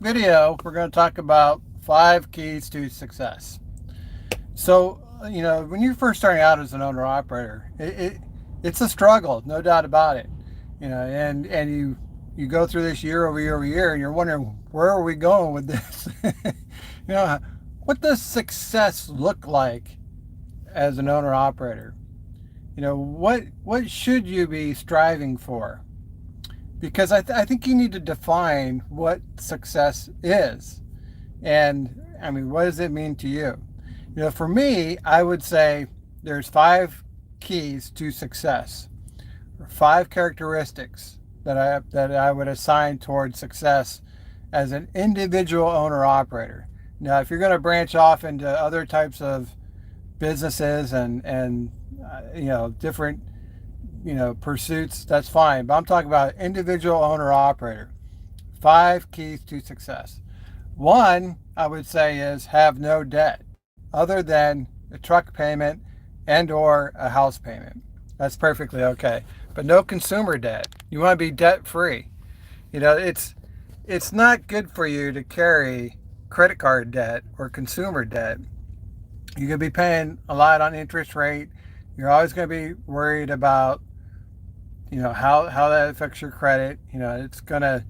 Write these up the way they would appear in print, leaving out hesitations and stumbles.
video, we're going to talk about 5 keys to success. So, when you're first starting out as an owner operator, it's a struggle, no doubt about it. And you go through this year over year, and you're wondering where are we going with this? you know, what does success look like as an owner operator? What should you be striving for? Because I think you need to define what success is. And I mean, what does it mean to you? For me, I would say there's 5 keys to success, or 5 characteristics that I would assign towards success as an individual owner operator. Now, if you're going to branch off into other types of businesses and different pursuits, that's fine. But I'm talking about individual owner operator. 5 keys to success. One, I would say, is have no debt other than a truck payment and or a house payment. That's perfectly okay. But no consumer debt. You want to be debt free. It's not good for you to carry credit card debt or consumer debt. You're going to be paying a lot on interest rate. You're always going to be worried about how that affects your credit. It's going to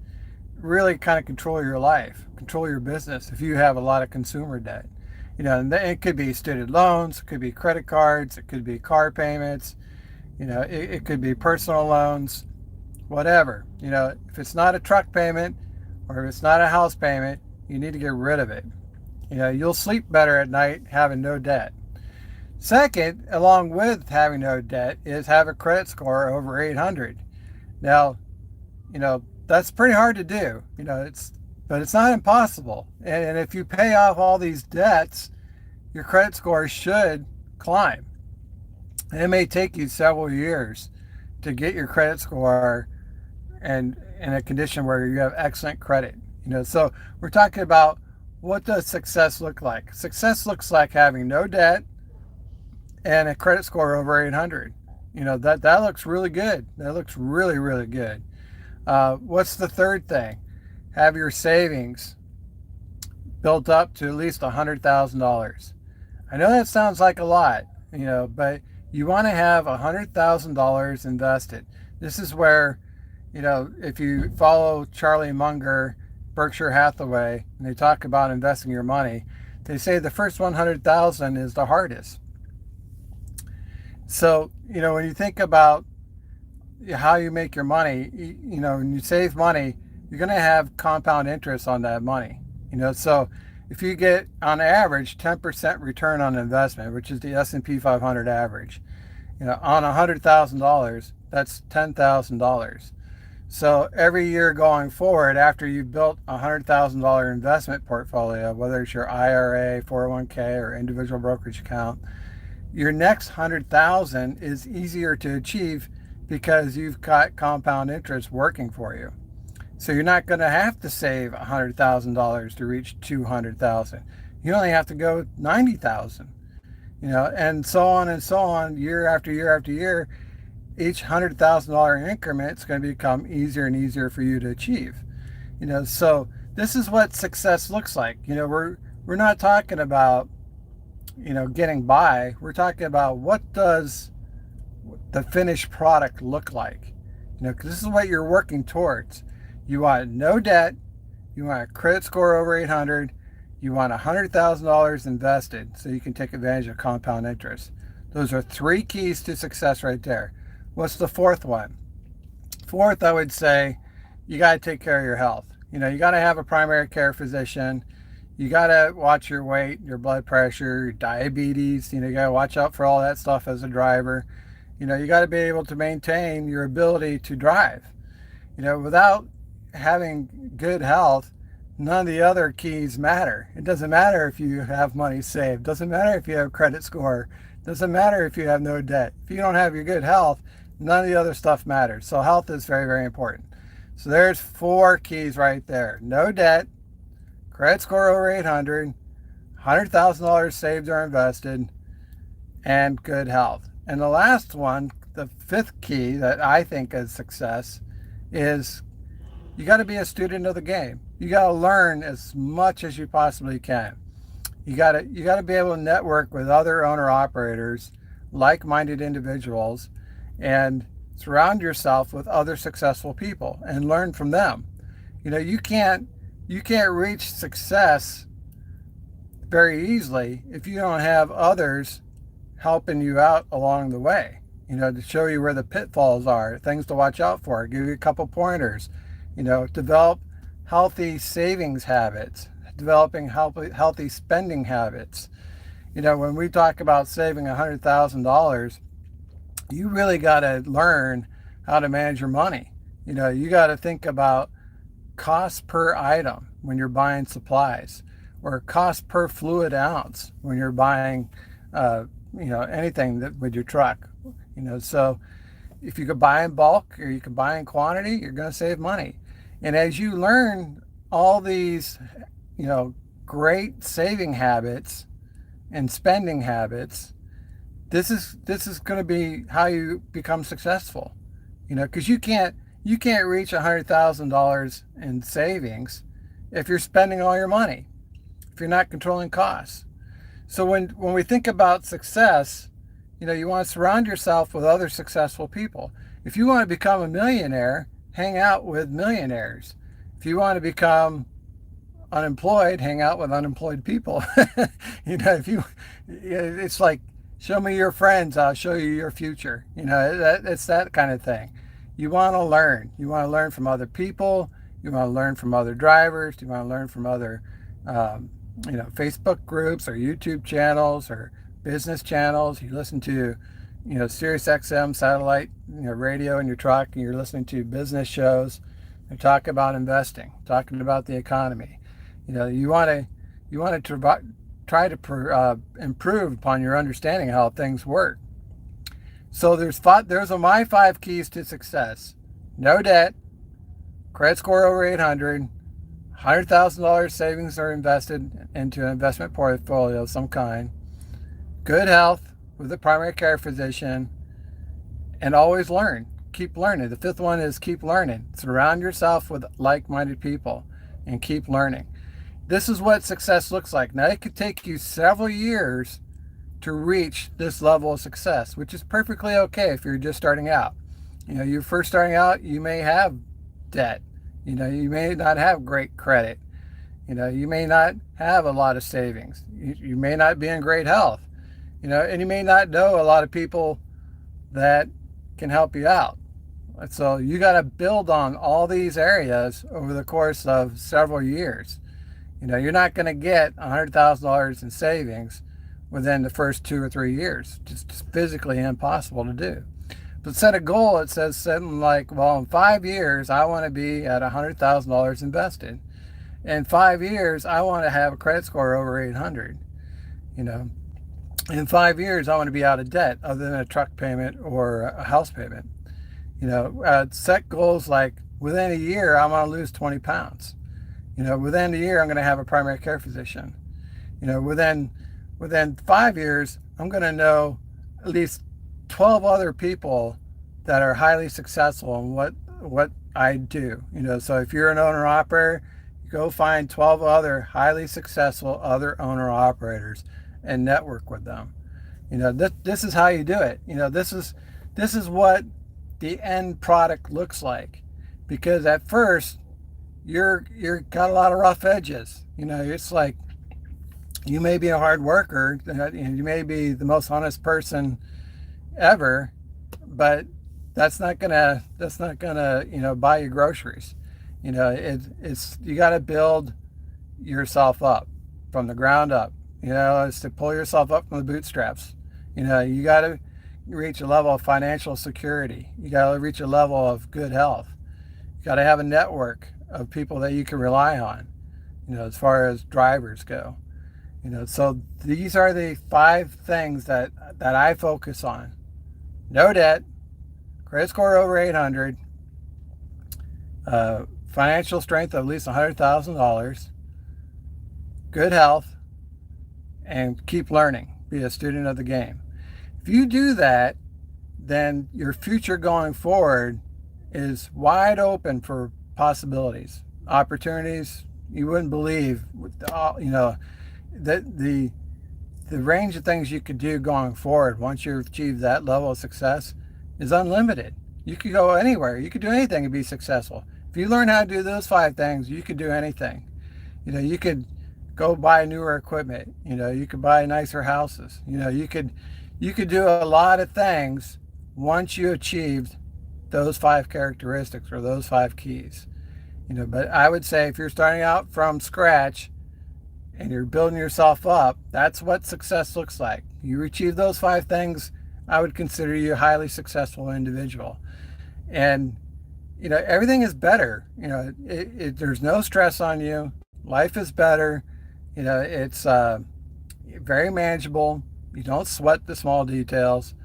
really kind of control your life, control your business if you have a lot of consumer debt. And it could be student loans, it could be credit cards, it could be car payments, it could be personal loans, whatever. If it's not a truck payment or if it's not a house payment, you need to get rid of it. You'll sleep better at night having no debt. Second, along with having no debt, is have a credit score over 800. Now, that's pretty hard to do. But it's not impossible. And if you pay off all these debts, your credit score should climb. And it may take you several years to get your credit score and in a condition where you have excellent credit. So we're talking about, what does success look like? Success looks like having no debt and a credit score over 800. That looks really good. That looks really, really good. What's the third thing? Have your savings built up to at least $100,000. I know that sounds like a lot, but you want to have $100,000 invested. This is where, if you follow Charlie Munger, Berkshire Hathaway, and they talk about investing your money, they say the first 100,000 is the hardest. So, when you think about how you make your money, when you save money, you're going to have compound interest on that money. So if you get on average 10% return on investment, which is the S&P 500 average, on $100,000, that's $10,000. So every year going forward, after you've built a $100,000 investment portfolio, whether it's your IRA, 401k, or individual brokerage account, your next 100,000 is easier to achieve because you've got compound interest working for you. So you're not going to have to save $100,000 to reach 200,000. You only have to go 90,000. And so on, year after year after year. Each $100,000 increment is going to become easier and easier for you to achieve. So this is what success looks like. We're not talking about getting by. We're talking about, what does the finished product look like? Because this is what you're working towards. You want no debt, you want a credit score over 800, you want $100,000 invested so you can take advantage of compound interest. Those are 3 keys to success right there. What's the fourth one? Fourth, I would say, you got to take care of your health. You got to have a primary care physician. You got to watch your weight, your blood pressure, your diabetes. You got to watch out for all that stuff as a driver. You got to be able to maintain your ability to drive. Without having good health, none of the other keys matter. It doesn't matter if you have money saved. It doesn't matter if you have a credit score. It doesn't matter if you have no debt. If you don't have your good health, none of the other stuff matters. So health is very, very important. So there's 4 keys right there. No debt, credit score over 800, $100,000 saved or invested, and good health. And the last one, the 5th key that I think is success, is you got to be a student of the game. you got to learn as much as you possibly can. You got to be able to network with other owner operators, like-minded individuals, and surround yourself with other successful people and learn from them. You can't reach success very easily if you don't have others helping you out along the way, to show you where the pitfalls are, things to watch out for, give you a couple pointers, develop healthy savings habits, developing healthy spending habits. When we talk about saving $100,000, you really got to learn how to manage your money. You got to think about cost per item when you're buying supplies, or cost per fluid ounce when you're buying, anything that with your truck. So if you could buy in bulk or you can buy in quantity, you're going to save money. And as you learn all these, great saving habits and spending habits, this is going to be how you become successful. Because you can't reach $100,000 in savings if you're spending all your money, if you're not controlling costs. So when we think about success, you want to surround yourself with other successful people. If you want to become a millionaire, hang out with millionaires. If you want to become unemployed, hang out with unemployed people. It's like, show me your friends, I'll show you your future. It's that kind of thing. You want to learn. You want to learn from other people. You want to learn from other drivers. You want to learn from other, Facebook groups or YouTube channels or business channels. You listen to, Sirius XM satellite, radio in your truck, and you're listening to business shows. They talk about investing, talking about the economy. You want to try to improve upon your understanding of how things work. So there's my 5 keys to success: no debt, credit score over 800, $100,000 savings are invested into an investment portfolio of some kind, good health with a primary care physician, and always learn. Keep learning. The 5th one is keep learning. Surround yourself with like-minded people and keep learning. This is what success looks like. Now, it could take you several years to reach this level of success, which is perfectly okay if you're just starting out. You're first starting out, you may have debt. You may not have great credit. You may not have a lot of savings. You may not be in great health. And you may not know a lot of people that can help you out. So you got to build on all these areas over the course of several years. You're not going to get $100,000 in savings within the first 2 or 3 years. Just physically impossible to do. But set a goal. It says something like, well, in 5 years, I want to be at $100,000 invested. In 5 years, I want to have a credit score over 800. In 5 years, I want to be out of debt other than a truck payment or a house payment. Set goals like, within a year, I want to lose 20 pounds. Within a year, I'm going to have a primary care physician. Within 5 years, I'm going to know at least 12 other people that are highly successful in what I do. So if you're an owner operator, go find 12 other highly successful other owner operators and network with them. This is how you do it. This is what the end product looks like. Because at first, you're got a lot of rough edges. It's like, you may be a hard worker, and you may be the most honest person ever, but that's not gonna buy you groceries. It's you got to build yourself up from the ground up. It's to pull yourself up from the bootstraps. You got to reach a level of financial security. You got to reach a level of good health. You got to have a network of people that you can rely on, as far as drivers go. So these are the 5 things that I focus on: no debt, credit score over 800, financial strength of at least $100,000, good health, and keep learning. Be a student of the game. If you do that, then your future going forward is wide open for possibilities, opportunities, You wouldn't believe, that the range of things you could do going forward once you've achieved that level of success is unlimited. You could go anywhere. You could do anything and be successful. If you learn how to do those 5 things, you could do anything. You could go buy newer equipment. You could buy nicer houses. You could do a lot of things once you achieved those 5 characteristics or those 5 keys. But I would say if you're starting out from scratch and you're building yourself up, that's what success looks like. You achieve those 5 things, I would consider you a highly successful individual. And everything is better. There's no stress on you. Life is better. It's very manageable. You don't sweat the small details.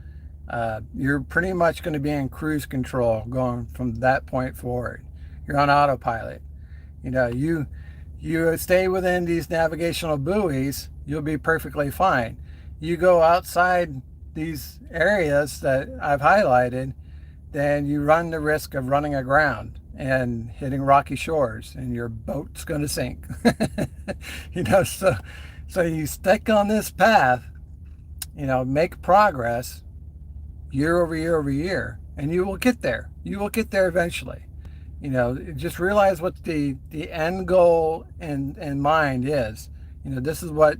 You're pretty much going to be in cruise control going from that point forward. You're on autopilot. You stay within these navigational buoys, you'll be perfectly fine. You go outside these areas that I've highlighted, then you run the risk of running aground and hitting rocky shores, and your boat's going to sink. So you stick on this path, make progress year over year over year, and you will get there. You will get there eventually. Just realize what the end goal in mind is. This is where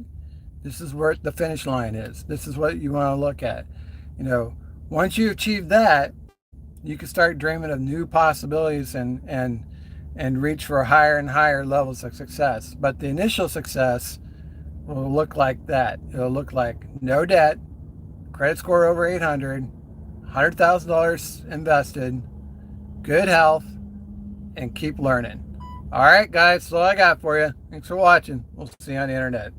the finish line is. This is what you want to look at. Once you achieve that, you can start dreaming of new possibilities and reach for higher and higher levels of success. But the initial success will look like that. It'll look like no debt, credit score over 800, $100,000 invested, good health, and keep learning. All right, guys, that's all I got for you. Thanks for watching. We'll see you on the internet.